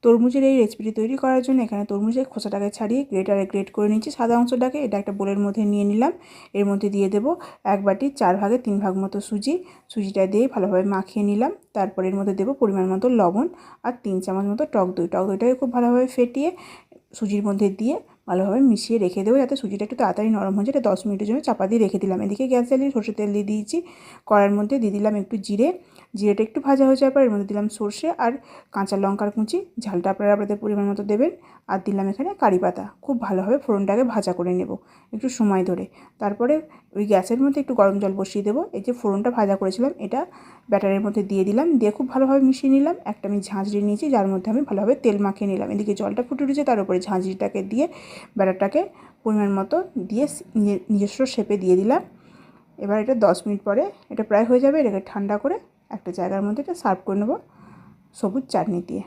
তরমুজের এই রেসিপিটি তৈরি করার জন্য এখানে তরমুজের খোসাটাকে ছাড়িয়ে গ্রেটারে গ্রেট করে নিচ্ছি সাদা অংশটাকে। এটা একটা বোলের মধ্যে নিয়ে নিলাম। এর মধ্যে দিয়ে দেবো 1 বাটির 4 ভাগে 3 ভাগ মতো সুজিটা দিয়ে ভালোভাবে মাখিয়ে নিলাম। তারপর এর মধ্যে দেবো পরিমাণ মতো লবণ আর 3 চামচ মতো টক দইটাকে খুব ভালোভাবে ফেটিয়ে সুজির মধ্যে দিয়ে ভালোভাবে মিশিয়ে রেখে দেবো, যাতে সুজিটা একটু তাড়াতাড়ি নরম হয়ে যায়। এটা 10 মিনিটের জন্য চাপা দিয়ে রেখে দিলাম। এদিকে গ্যাস জ্বালিয়ে সরষের তেল দিয়ে দিয়েছি। কড়াইয়ের মধ্যে দিয়ে দিলাম একটু জিরেটা একটু ভাজা হয়ে যাওয়ার পর এর মধ্যে দিলাম সরষে আর কাঁচা লঙ্কার কুচি। ঝালটা আপনারা আপনাদের পরিমাণ মতো দেবেন। আর দিলাম এখানে কারি পাতা। খুব ভালোভাবে ফোড়নটাকে ভাজা করে নেব একটু সময় ধরে। তারপরে ওই গ্যাসের মধ্যে একটু গরম জল বসিয়ে দেবো। এই যে ফোড়নটা ভাজা করেছিলাম এটা ব্যাটারের মধ্যে দিয়ে দিলাম, দিয়ে খুব ভালোভাবে মিশিয়ে নিলাম। একটা আমি ঝাঁঝরি নিয়েছি যার মধ্যে আমি ভালোভাবে তেল মাখিয়ে নিলাম। এদিকে জলটা ফুটে উঠেছে, তার উপরে ঝাঁঝরিটাকে দিয়ে ব্যাটারটাকে পরিমাণ মতো দিয়ে নিজস্ব শেপে দিয়ে দিলাম। এবার এটা 10 মিনিট পরে এটা প্রায় হয়ে যাবে। এটাকে ঠান্ডা করে একটা জায়গার মধ্যে এটা সার্ভ করে নেব সবুজ চাটনি দিয়ে।